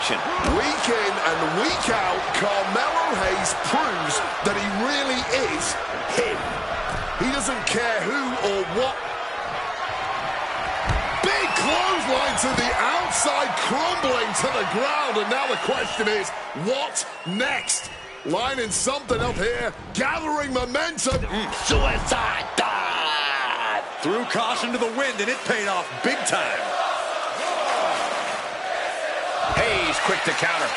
action. Week in and week out, Carmelo Hayes proves that he really is him. He doesn't care who or what. Big clothesline to the outside, crumbling to the ground. And now the question is, what next? Lining something up here, gathering momentum. Suicide dive! Threw caution to the wind, and it paid off big time. Hayes quick to counter.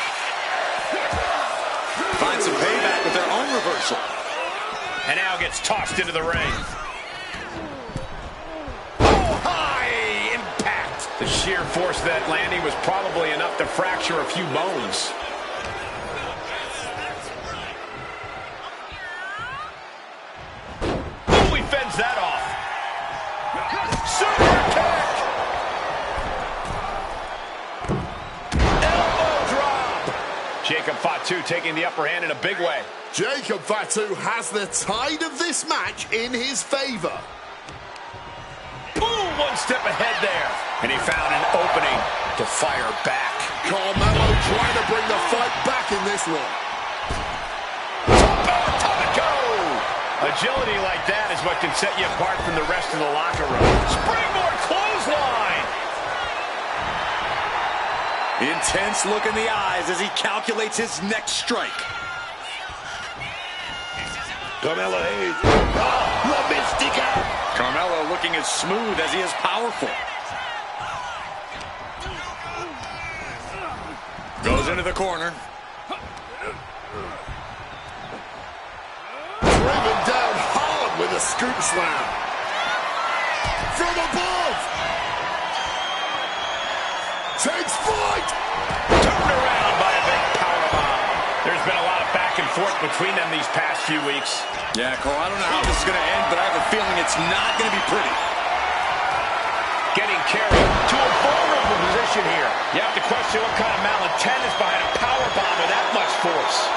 Finds some payback with their own reversal. And now gets tossed into the ring. Oh, high impact. The sheer force of that landing was probably enough to fracture a few bones. Oh, he fends that off. Super kick. Elbow drop. Jacob Fatu taking the upper hand in a big way. Jacob Fatu has the tide of this match in his favor. Boom, one step ahead there. And he found an opening to fire back. Carmelo trying to bring the fight back in this one. Time to go. Agility like that is what can set you apart from the rest of the locker room. Springboard clothesline. Intense look in the eyes as he calculates his next strike. Carmelo Hayes. La Mystica. Carmelo looking as smooth as he is powerful. Goes into the corner. Driven down hard with a scoop slam. From above. Takes flight. Turned around by a big powerbomb. There's been a lot of back and forth between them these past few weeks. Yeah, Cole, I don't know how this is going to end, but I have a feeling it's not going to be pretty. Getting carried to a vulnerable position here. You have to question what kind of malintent is behind a powerbomb with that much force.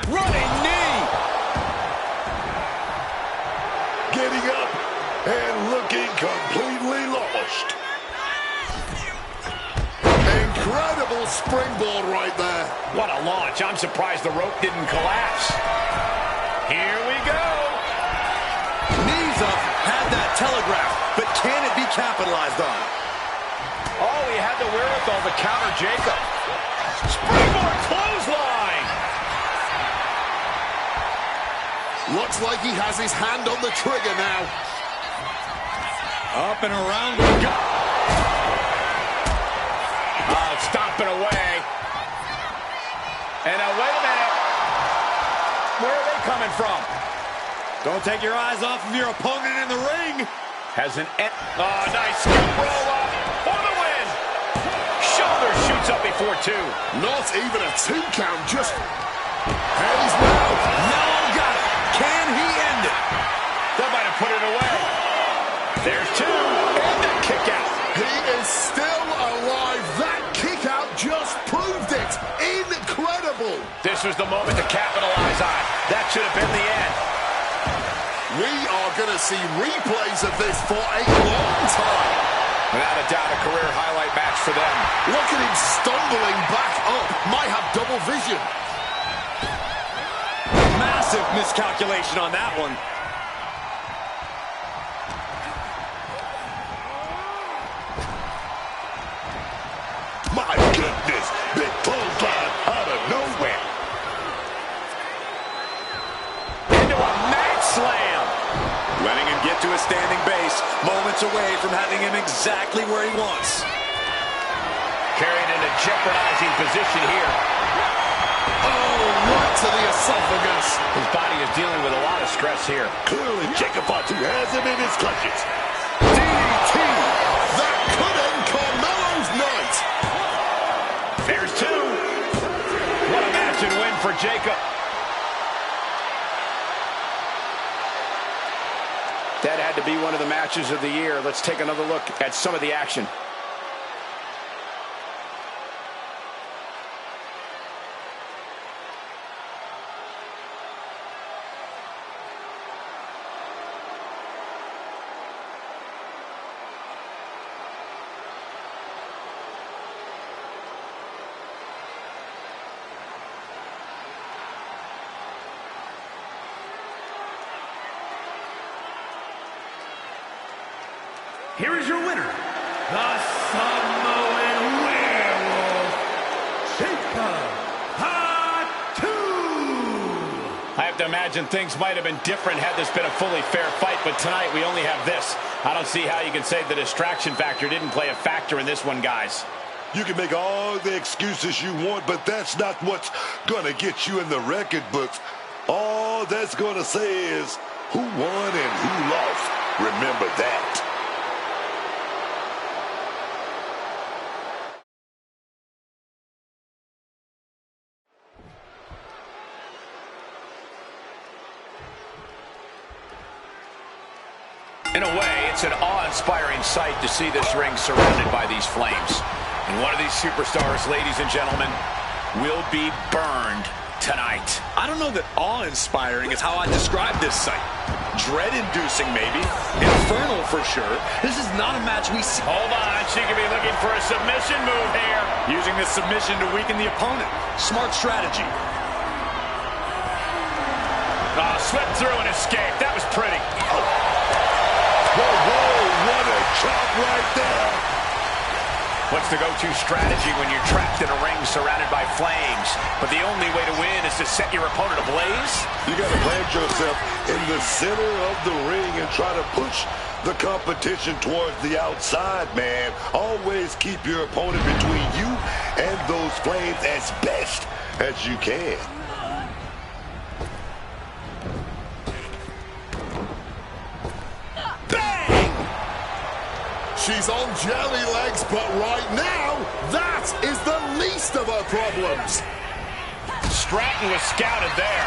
Running knee. Getting up and looking completely lost. Incredible springboard right there. What a launch. I'm surprised the rope didn't collapse. Here we go. Knees up, had that telegraph, but can it be capitalized on? Oh, he had the wherewithal to counter Jacob. Springboard clothesline. Looks like he has his hand on the trigger now. Up and around we go. Stomping away. And now, wait a minute. Where are they coming from? Don't take your eyes off of your opponent in the ring. Has an... nice scoop roll up for the win. Shoulder shoots up before two. Not even a 2 count, just... Hayes now. No, got it. Can he end it? That might have put it away. There's two. And the kick out. He is still alive. That kick out just proved it. Incredible. This was the moment to capitalize on. That should have been the end. We are going to see replays of this for a long time. Without a doubt, a career highlight match for them. Look at him stumbling back up. Might have double vision. Massive miscalculation on that one. My goodness, big clothesline out of nowhere. Into a mat slam. Letting him get to a standing base, moments away from having him exactly where he wants. Carried in a jeopardizing position here. Oh, right to the esophagus. His body is dealing with a lot of stress here. Clearly, Jacob Fatu has him in his clutches. DDT. That could end Carmelo's night. There's two. What a match and win for Jacob. That had to be one of the matches of the year. Let's take another look at some of the action. here is your winner, the Samoan Werewolf, I have to imagine things might have been different had this been a fully fair fight, but tonight we only have this. I don't see how you can say the distraction factor didn't play a factor in this one, guys. You can make all the excuses you want, but that's not what's going to get you in the record books. All that's going to say is who won and who lost. Remember that. In a way, it's an awe-inspiring sight to see this ring surrounded by these flames. And one of these superstars, ladies and gentlemen, will be burned tonight. I don't know that awe-inspiring is how I describe this sight. Dread-inducing, maybe. Infernal, for sure. This is not a match we see. Hold on, she could be looking for a submission move here. Using this submission to weaken the opponent. Smart strategy. Oh, slipped through and escaped. That was pretty. Whoa, whoa, what a chop right there. What's the go-to strategy when you're trapped in a ring surrounded by flames? But the only way to win is to set your opponent ablaze? You got to plant yourself in the center of the ring and try to push the competition towards the outside, man. Always keep your opponent between you and those flames as best as you can. She's on jelly legs, but right now, that is the least of her problems. Stratton was scouted there.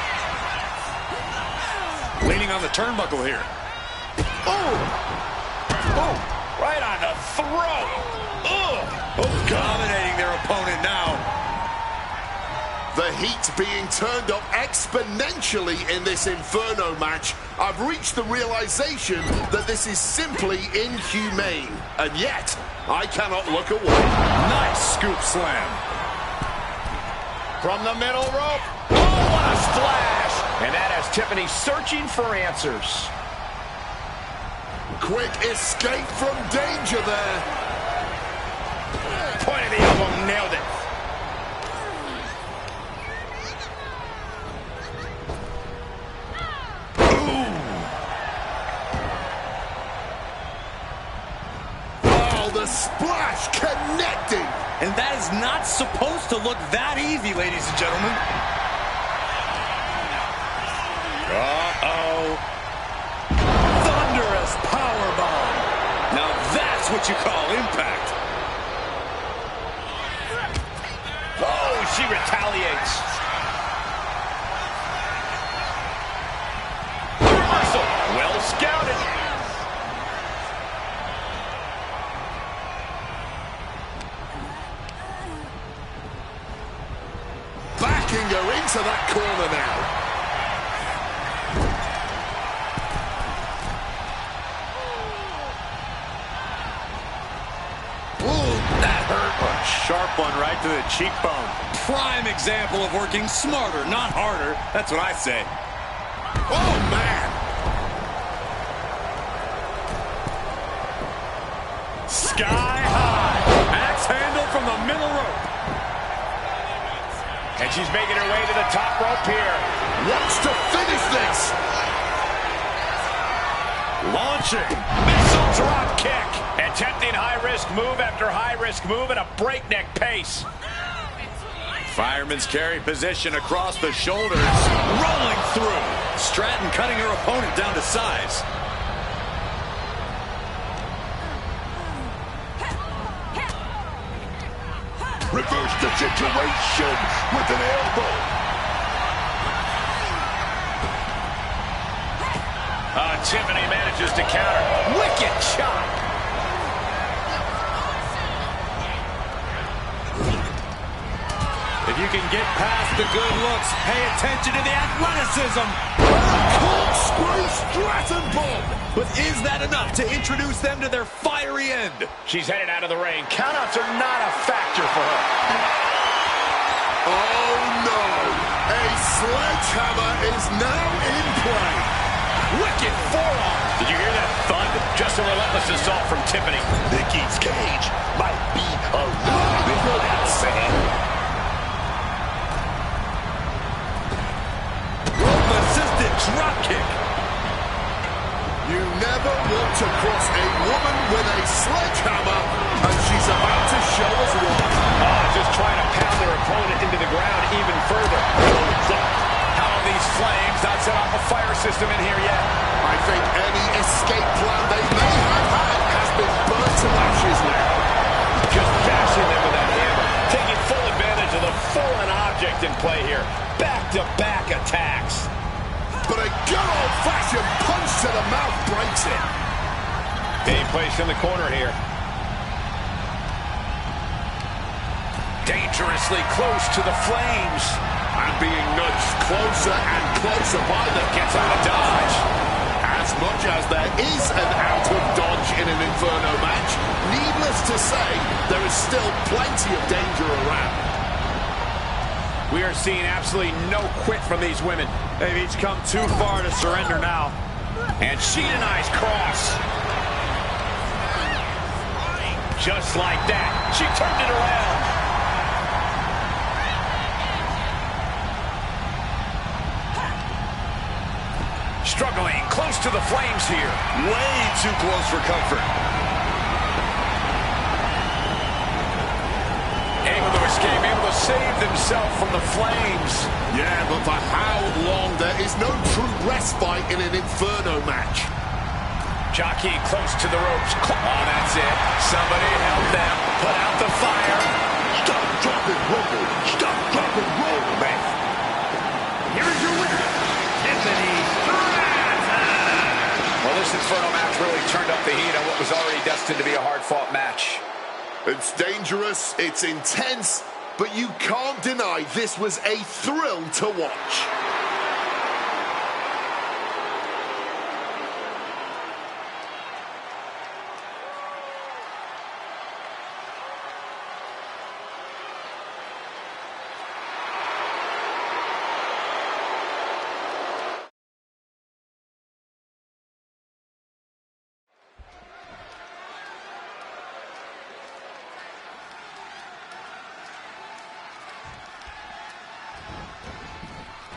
Leaning on the turnbuckle here. Oh! Oh! Right on the throat! Oh, dominating their opponent now. The heat being turned up exponentially in this Inferno match. I've reached the realization that this is simply inhumane. And yet, I cannot look away. Nice scoop slam. From the middle rope. Oh, what a splash! And that has Tiffany searching for answers. Quick escape from danger there. Point of the elbow, nailed it. The splash connecting. And that is not supposed to look that easy, ladies and gentlemen. Uh-oh. Thunderous powerbomb. Now that's what you call impact. Oh, she retaliates. Reversal. Well scouted. Backing her into that corner now. Ooh, that hurt. A sharp one right to the cheekbone. Prime example of working smarter, not harder. That's what I say. Oh, man. Sky high. Axe handle from the middle rope. And she's making her way to the top rope here. Wants to finish this. Launching. Missile drop kick. Attempting high-risk move after high-risk move at a breakneck pace. Fireman's carry position across the shoulders. Rolling through. Stratton cutting her opponent down to size. Reverse the situation with an elbow. Tiffany manages to counter. Wicked chop. If you can get past the good looks, pay attention to the athleticism. Corkscrew Stratton bomb. But is that enough to introduce them to their fiery end? She's headed out of the ring. Countouts are not a factor for her. Oh, no. A sledgehammer is now in play. Wicked forearm. Did you hear that thud? Just a relentless assault from Tiffany. Nikki's cage might be a little bit relaxed, man. Assisted drop kick. You never want to cross a woman with a sledgehammer, and she's about to show us what. Just trying to pound their opponent into the ground even further. How have these flames not set off a fire system in here yet? I think any escape plan they may have had has been burnt to ashes now. Just bashing them with that hammer. Taking full advantage of the foreign object in play here. Back-to-back attacks. But a good old-fashioned punch to the mouth breaks it. Being placed in the corner here. Dangerously close to the flames. And being nudged closer and closer by them. Gets out of dodge. As much as there is an out of dodge in an Inferno match, needless to say, there is still plenty of danger around. We are seeing absolutely no quit from these women. They've each come too far to surrender now. And she denies cross. Just like that, she turned it around. Struggling close to the flames here. Way too close for comfort. Able to escape, able to save themselves from the flames. Yeah, but for how long? There is no true respite in an Inferno match. Jockeying close to the ropes. Oh, that's it. Somebody help them. Put out the fire. Stop, drop, and roll. Stop, drop, and roll, man. Here's your winner, Tiffany. Well, this Inferno match really turned up the heat on what was already destined to be a hard-fought match. It's dangerous, it's intense, but you can't deny this was a thrill to watch.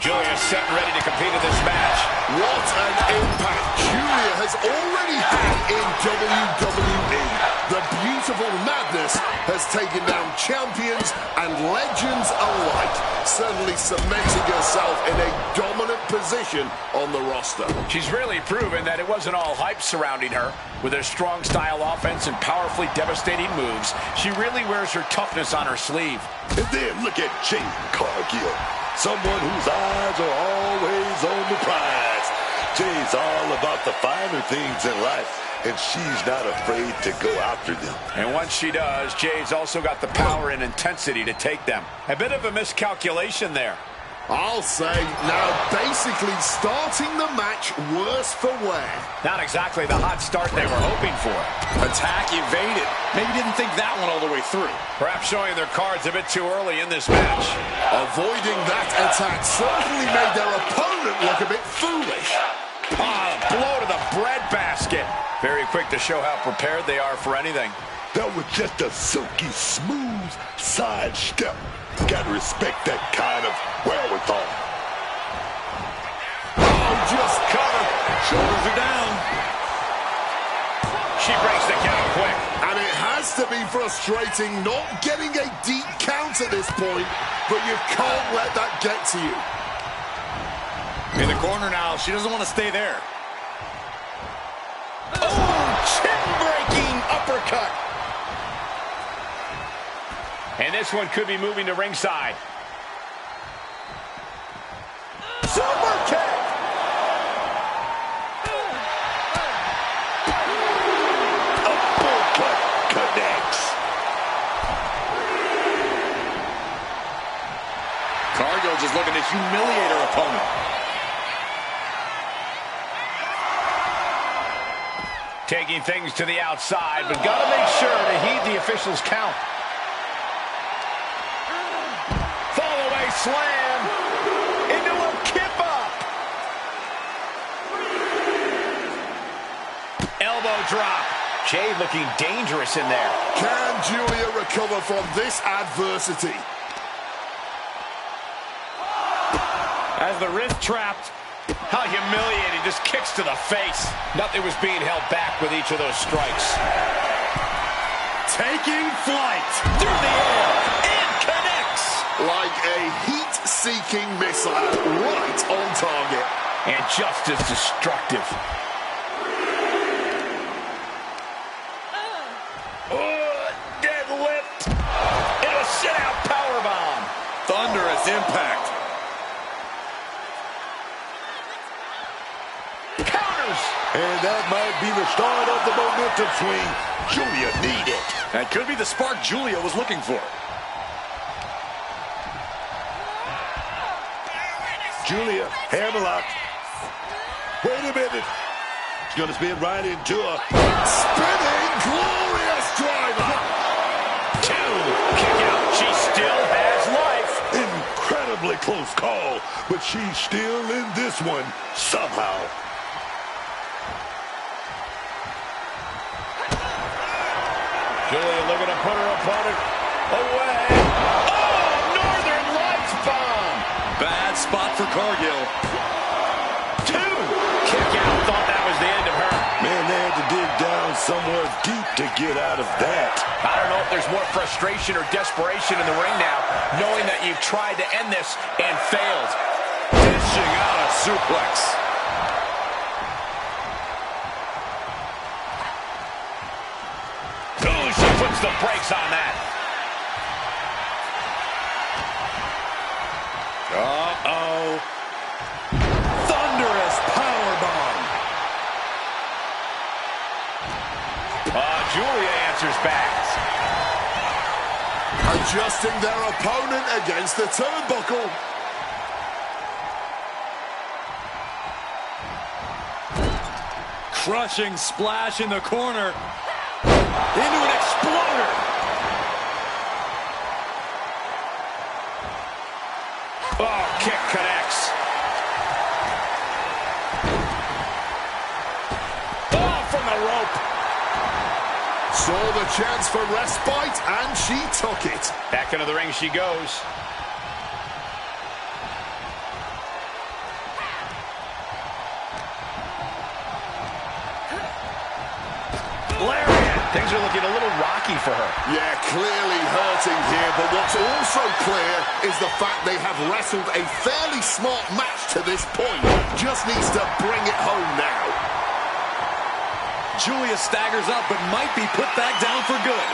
Julia's set and ready to compete in this match. What an impact Julia has already had in WWE. The beautiful madness has taken down champions and legends alike, certainly cementing herself in a dominant position on the roster. She's really proven that it wasn't all hype surrounding her. With her strong style offense and powerfully devastating moves, she really wears her toughness on her sleeve. And then look at Jade Cargill. Someone whose eyes are always on the prize. Jay's all about the finer things in life, and she's not afraid to go after them. And once she does, Jay's also got the power and intensity to take them. A bit of a miscalculation there. I'll say, now basically starting the match worse for wear. Not exactly the hot start they were hoping for. Attack evaded. Maybe didn't think that one all the way through. Perhaps showing their cards a bit too early in this match. Avoiding that attack certainly made their opponent look a bit foolish. Blow to the breadbasket. Very quick to show how prepared they are for anything. That was just a silky smooth sidestep. Gotta respect that kind of wherewithal. Oh, just cover. Shoulders are down. She breaks the count quick. And it has to be frustrating not getting a deep count at this point, but you can't let that get to you. In the corner now, she doesn't want to stay there. Oh, chin-breaking uppercut. And this one could be moving to ringside. Super kick! Uppercut connects. Cargill just looking to humiliate her opponent. Taking things to the outside, but gotta make sure to heed the official's count. Slam into a kip up. drop. Jade looking dangerous in there. Can Julia recover from this adversity? As the wrist trapped. How humiliating. Just kicks to the face. Nothing was being held back with each of those strikes. Taking flight through the air and connects. Like a heat-seeking missile right on target. And just as destructive. Deadlift. Into a sit-out powerbomb. Thunderous impact. Counters. And that might be the start of the momentum swing Julia needed. That could be the spark Julia was looking for. Julia, hammerlock. Wait a minute. She's going to spin right into a Spinning glorious driver. Two. Kick out. She still has life. incredibly close call, but she's still in this one somehow. Julia looking to put her opponent away. Oh, Northern Lights bomb. Bad spot for Cargill. Two. Kick out. Thought that was the end of her. Man, they had to dig down somewhere deep to get out of that. I don't know if there's more frustration or desperation in the ring now, knowing that you've tried to end this and failed. Dishing out a suplex. Ooh, she puts the brakes on that. Uh-oh. Thunderous powerbomb. Julia answers back. Adjusting their opponent against the turnbuckle. Crushing splash in the corner. Into an exploder. Oh, kick connects. Oh, from the rope. Saw the chance for respite, and she took it. Back into the ring she goes. Lariat. Things are looking a little rocky for her. Yeah, clearly hurting here, but what's also clear is the fact they have wrestled a fairly smart match to this point. Just needs to bring it home now. Julia staggers up, but might be put back down for good.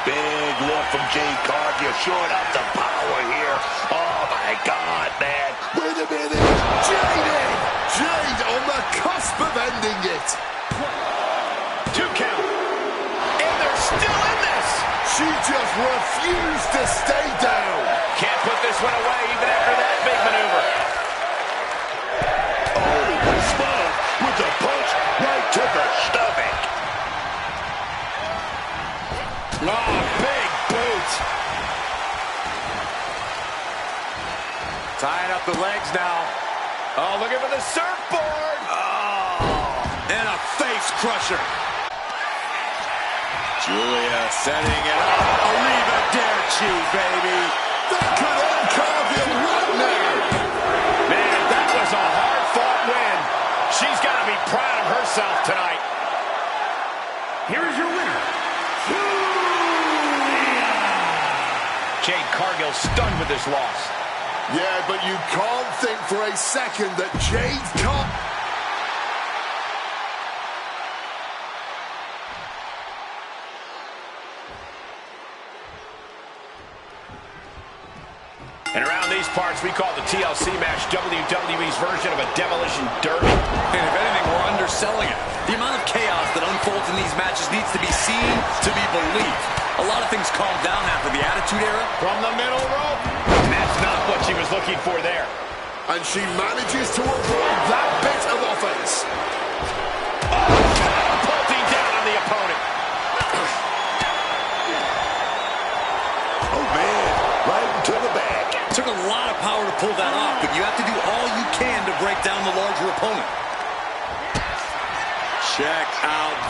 Big look from Jade Cargill, showing up the power here. Oh my God, man. Wait a minute. Jade on the cusp of ending it. 2 count. And they're still in this. She just refused to stay down. Can't put this one away even after that big maneuver. Spun with a punch right to the stomach. Oh, big boot. Tying up the legs now. Oh, looking for the surfboard. Oh, and a face crusher. Julia setting it up. Arrivederci, baby. That could end Cargill right now. Man, that was a hard-fought win. She's got to be proud of herself tonight. Here is your winner, Jade Cargill stunned with this loss. Yeah, but you can't think for a second that Jade can't. And around these parts, we call the TLC match WWE's version of a demolition derby. And if anything, we're underselling it. The amount of chaos that unfolds in these matches needs to be seen to be believed. A lot of things calmed down after the Attitude Era. From the middle rope. And that's not what she was looking for there. And she manages to avoid that bit of offense. Catapulting down on the opponent. Oh, man, right into the back. Took a lot of power to pull that off, but you have to do all you can to break down the larger opponent.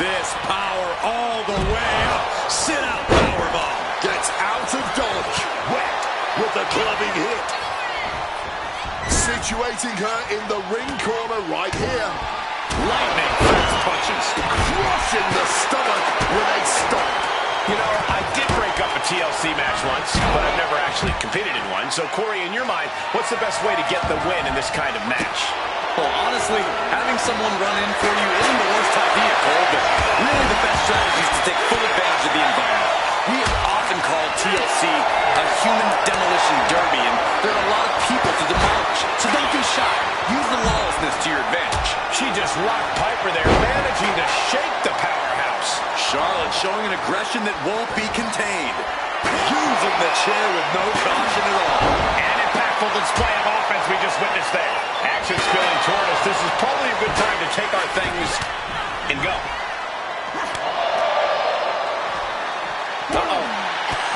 this. Power all the way up. Sit out powerbomb. Gets out of dodge. Whack with a clubbing hit. Situating her in the ring corner right here. Lightning fast punches. Crushing the stomach with a stomp. You know, I did break up a TLC match once, but I've never actually competed in one. So, Corey, in your mind, what's the best way to get the win in this kind of match? Well, honestly, having someone run in for you isn't the worst idea, Cole, but really the best strategy is to take full advantage of the environment. We have often called TLC a human demolition derby, and there are a lot of people to demolish. So don't be shy. Use the lawlessness to your advantage. She just rocked Piper there, managing to shake the powerhouse. Charlotte showing an aggression that won't be contained. Using the chair with no caution at all. An impactful display of offense we just witnessed there. Action spilling toward us. This is probably a good time to take our things and go. Uh-oh.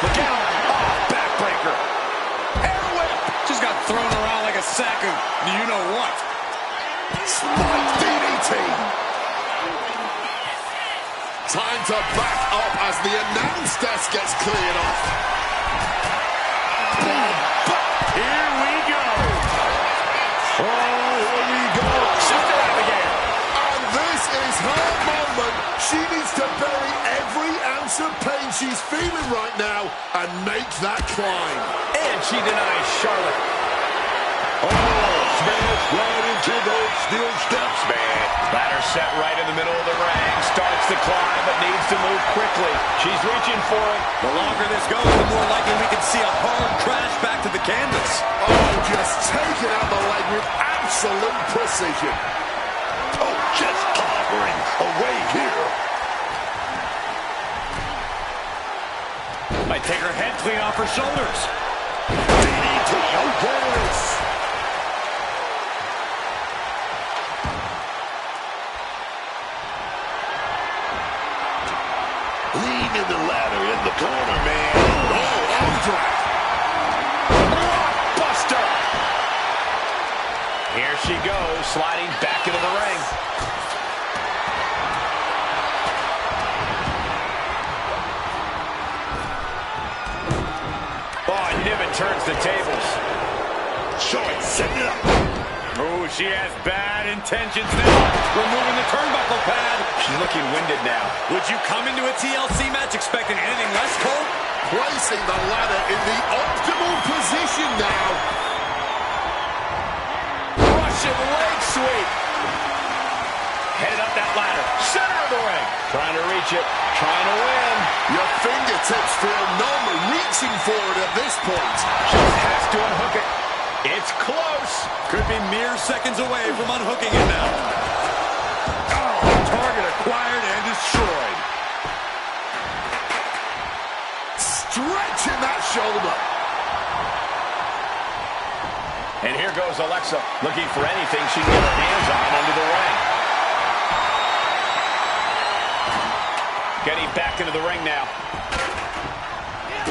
Look out. Oh, backbreaker. Air whip. Just got thrown around like a sack of you-know-what. Spike DDT. Time to back up as the announce desk gets cleared off. Here we go. Oh, here we go. Sister Abigail. And this is her moment. She needs to bury every ounce of pain she's feeling right now and make that climb. And she denies Charlotte. Oh, smash right into those steel steps, man. Ladder set right in the middle of the ring. Starts to climb, but needs to move quickly. She's reaching for it. The longer this goes, the more likely we can see a hard crash back to the canvas. Oh, just taking out the leg with absolute precision. Oh, just clobbering away here. Might take her head clean off her shoulders. DDT, oh yes. Leaning the ladder in the corner, man. Oh, arm drag. Blockbuster. Here she goes, sliding back into the ring. Oh, Niven turns the tables. Short, set it up. Oh, she has bad intentions now. Removing the turnbuckle pad. She's looking winded now. Would you come into a TLC match expecting anything less, Cole? Placing the ladder in the optimal position now. Russian leg sweep. Headed up that ladder. Center of the ring. Trying to reach it. Trying to win. Your fingertips feel numb, reaching for it at this point. Just has to unhook it. It's close. Could be mere seconds away from unhooking it now. Oh, target acquired and destroyed. Stretching that shoulder. And here goes Alexa, looking for anything she can get her hands on under the ring. Getting back into the ring now.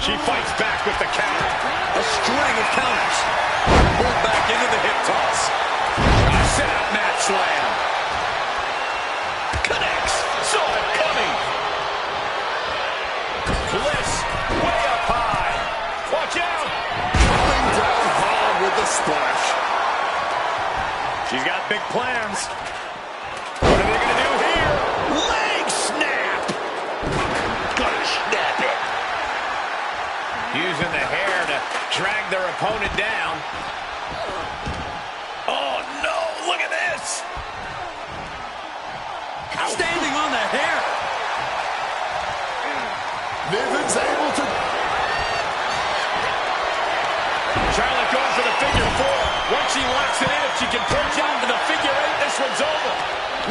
She fights back with the counter. A string of counters. Pulled back into the hip toss. A sit-out mat slam. Connects. Saw it coming. Bliss way up high. Watch out. Coming down hard with the splash. She's got big plans. What are they going to do here? Leg snap. Gonna snap it. Using the hair to drag their opponent down. Oh, no. Look at this. Standing on the hair. Niven's able to... Charlotte going for the figure four. Once she locks it in, if she can punch out to the figure eight, this one's over.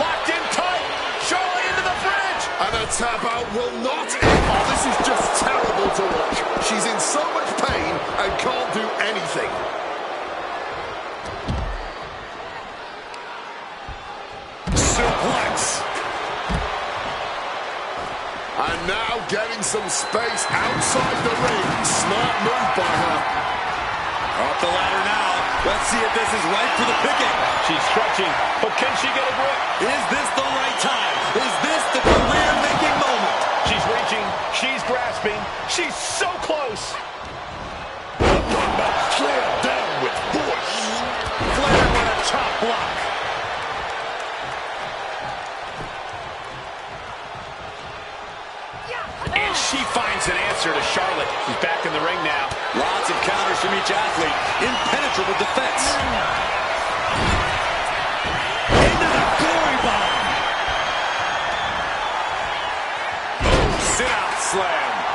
Locked in tight. Charlotte into the fridge. And a tap out will not end. Oh, this is just terrible to watch. She's in so much pain and can't do anything. Suplex. And now getting some space outside the ring. Smart move by her. Up the ladder now. Let's see if this is right for the picking. She's stretching, but can she get a grip? Is this the right time? Is this the career She's so close. Slam down with force. Flair with a top block. And she finds an answer to Charlotte. She's back in the ring now. Lots of counters from each athlete. Impenetrable defense. Into the glory bomb. Sit-out slam.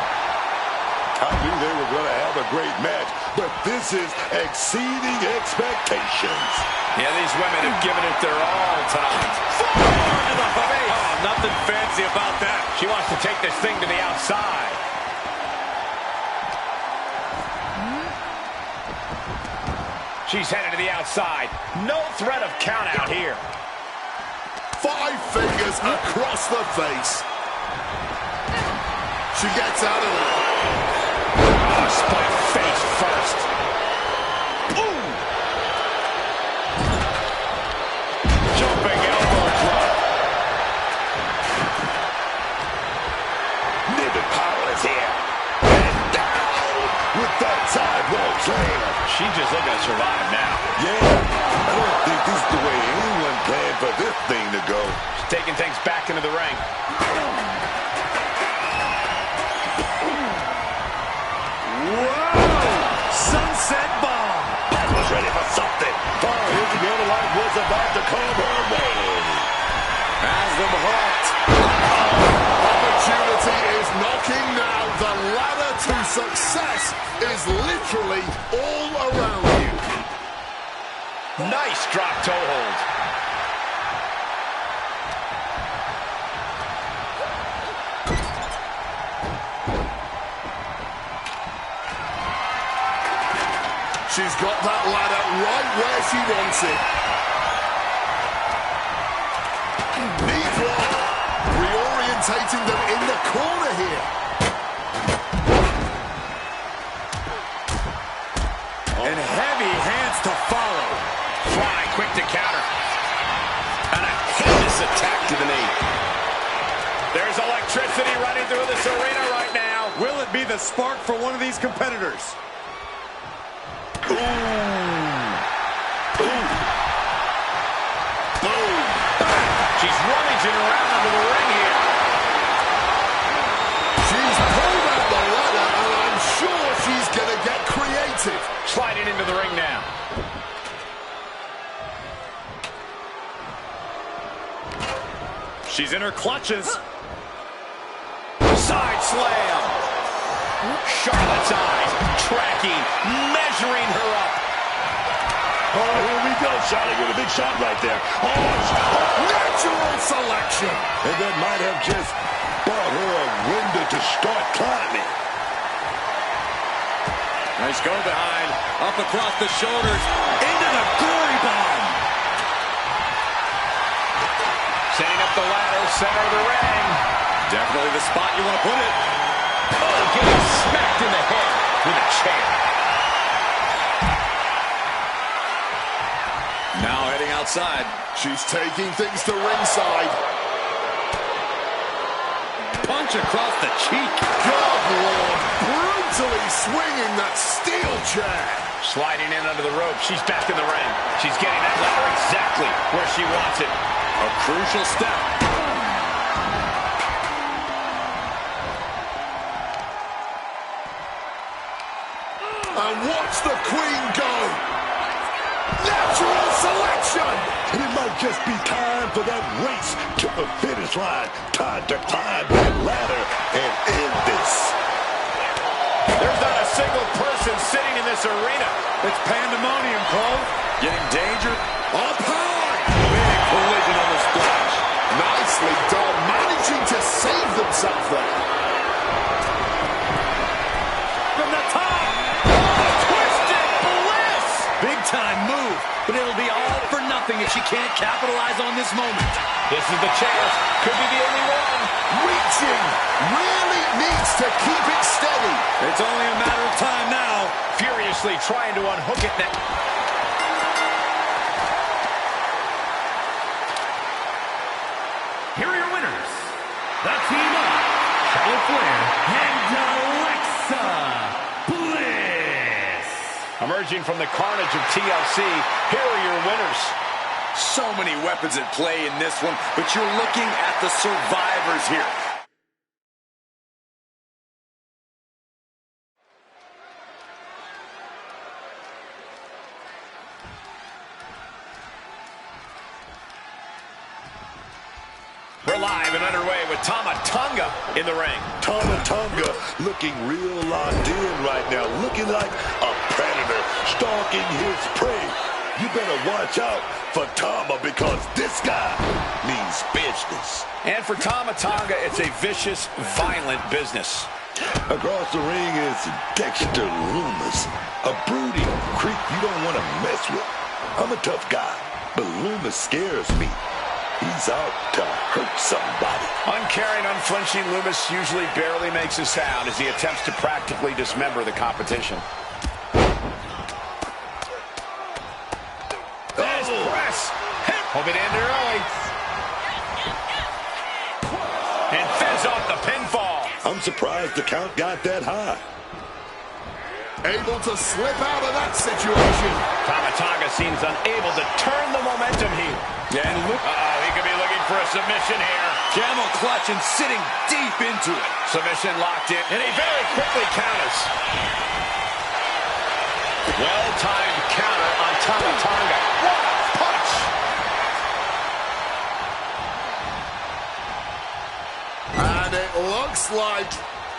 I knew they were going to have a great match, but this is exceeding expectations. Yeah, these women have given it their all tonight. Forward to the face. Oh, nothing fancy about that. She wants to take this thing to the outside. She's headed to the outside. No threat of count out here. 5 fingers across the face. She gets out of it. Oh, split face first. Ooh. Jumping elbow drop. Niven Power is here. And down with that sidewalk slam. She's just looking to survive now. Yeah, I don't think this is the way anyone planned for this thing to go. She's taking things back into the ring. Sunset bomb. That was ready for something. Far into the other line was about to come her way. Has them hooked. Opportunity is knocking now. The ladder to success is literally all around you. Nice drop toe hold. She's got that ladder right where she wants it. Knee drop. Reorientating them in the corner here. And heavy hands to follow. Fly quick to counter. And a heinous attack to the knee. There's electricity running through this arena right now. Will it be the spark for one of these competitors? Ooh. Ooh. Boom. She's rummaging around under the ring here. She's pulled out the ladder, and I'm sure she's going to get creative. Sliding into the ring now. She's in her clutches. Side slam. Charlotte's eyes tracking, measuring her up. Oh, here we go. Charlotte with a big shot right there. Oh, Natural selection. and that might have just bought her a window to start climbing. Nice go behind. Up across the shoulders. Into the glory bomb. Setting up the ladder, center of the ring. Definitely the spot you want to put it. Oh, getting smacked in the head with a chair. Now heading outside. She's taking things to ringside. Punch across the cheek. Good Lord. Brutally swinging that steel chair. Sliding in under the rope. She's back in the ring. She's getting that ladder exactly where she wants it. A crucial step. And watch the Queen go. Natural selection. And it might just be time for that race to the finish line. Time to climb that ladder and end this. There's not a single person sitting in this arena. It's pandemonium, Cole. Getting danger. Up high. Big collision on the splash. Nicely done. Managing to save themselves there. From the top. Twisted bliss. Big time move. But it'll be all for nothing if she can't capitalize on this moment. This is the chance. Could be the only one. Reaching. Really needs to keep it steady. It's only a matter of time now. Furiously trying to unhook it now. Here are your winners. The team of Charlotte Flair and Alexa Emerging from the carnage of TLC, here are your winners. So many weapons at play in this one, but you're looking at the survivors here. We're live and underway with Tama Tonga in the ring. Tama Tonga looking real locked in right now, looking like a predator stalking his prey. You better watch out for Tama because this guy means business. And for Tama Tonga, it's a vicious, violent business. Across the ring is Dexter Lumis, a brooding creep you don't want to mess with. I'm a tough guy, but Lumis scares me. He's out to hurt somebody. Uncaring, unflinching, Lumis usually barely makes a sound as he attempts to practically dismember the competition. There's press. Hope it ended early. And fends off the pinfall. I'm surprised the count got that high. Able to slip out of that situation. Tama Tonga seems unable to turn the momentum here. Yeah, and look. He could be looking for a submission here. Camel clutch and sitting deep into it. Submission locked in, and he very quickly counters. Well-timed counter on Tama Tonga. What a punch! And it looks like,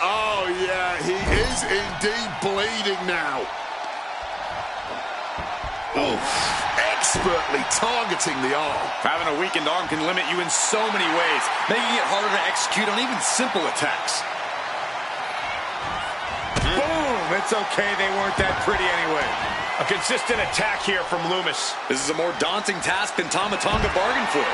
oh yeah, he is indeed bleeding now. Oof. Expertly targeting the arm. Having a weakened arm can limit you in so many ways, making it harder to execute on even simple attacks. Boom! It's okay, they weren't that pretty anyway. A consistent attack here from Lumis. This is a more daunting task than Tama Tonga bargained for.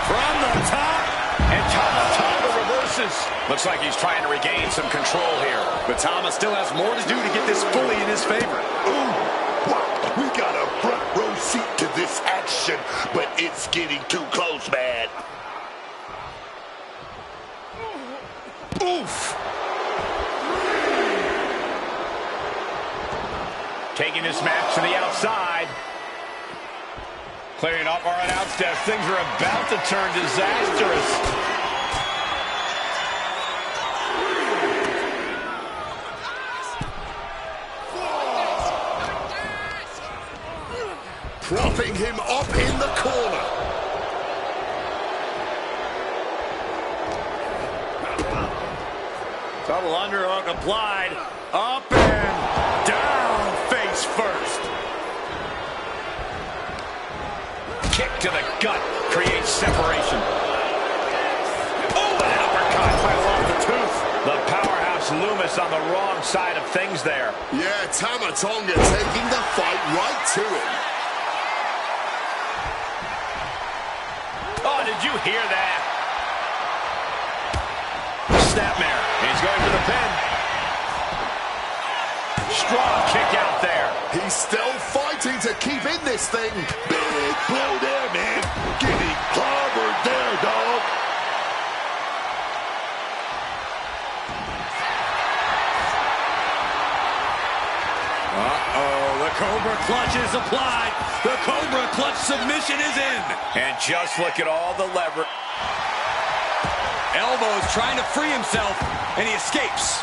From the top, and Tama Tonga reverses. Looks like he's trying to regain some control here. But Tama still has more to do to get this fully in his favor. Ooh, wow, we got a front row seat to this action, but it's getting too close, man. Oof. Taking this match to the outside. Clearing up our announce desk. Things are about to turn disastrous. Propping him up in the corner. Double underhook applied. Up and down face first. Kick to the gut creates separation. Oh, an uppercut right off the tooth. The powerhouse Lumis on the wrong side of things there. Yeah, Tama Tonga taking the fight right to him. Oh, did you hear that? Snapmare. He's going for the pin. Strong kick out there. He's still fighting to keep in this thing. Big blow there, man. Getting clobbered there, dog. Uh-oh, the Cobra clutch is applied. The Cobra clutch submission is in. And just look at all the lever. Elbows trying to free himself, and he escapes.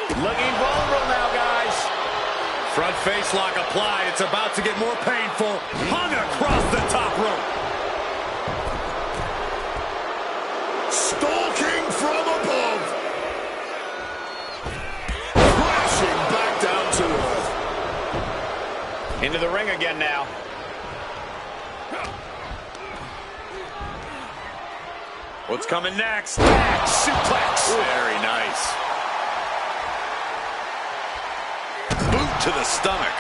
Looking vulnerable now, guys. Front face lock applied. It's about to get more painful. Hung across the top rope. Stalking from above. Crashing back down to earth. Into the ring again now. What's coming next? Back suplex. Very nice. Boot to the stomach.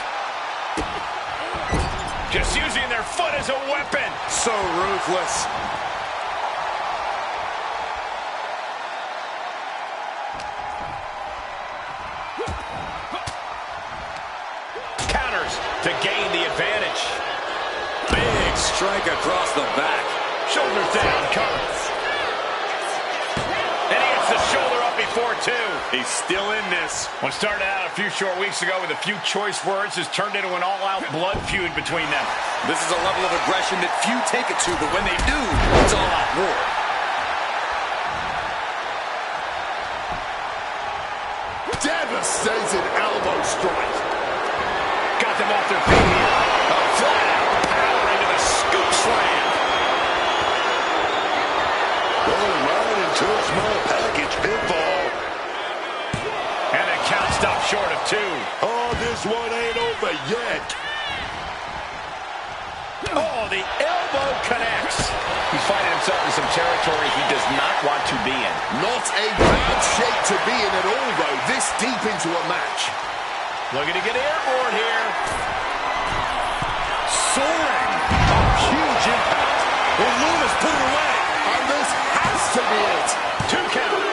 Just using their foot as a weapon. So ruthless. Counters to gain the advantage. Big strike across the back. Shoulders down, cover. And he gets the shoulder up before two. He's still in this. What started out a few short weeks ago with a few choice words has turned into an all-out blood feud between them. This is a level of aggression that few take it to, but when they do, it's all-out war. Devastating elbow strike. Got them off their feet here. A flat-out power into the scoop slam. Going right into a small package pinfall. And the count stopped short of two. Oh, this one ain't over yet. Oh, the elbow connects. He's finding himself in some territory he does not want to be in. Not a bad shape to be in at all, though, this deep into a match. Looking to get airborne here. Soaring. A huge impact. Well, Loomis put it away. And this has to be it. 2 count.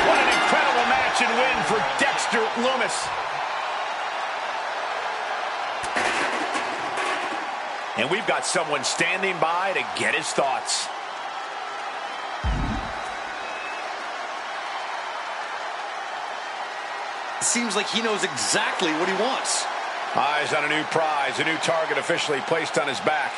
What an incredible match and win for Dexter Loomis. And we've got someone standing by to get his thoughts. It seems like he knows exactly what he wants. Eyes on a new prize, a new target officially placed on his back.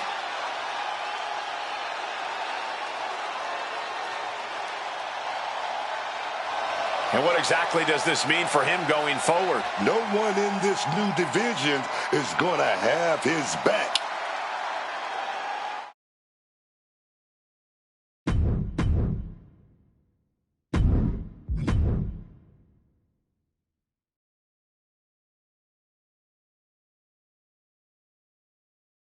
And what exactly does this mean for him going forward? No one in this new division is going to have his back.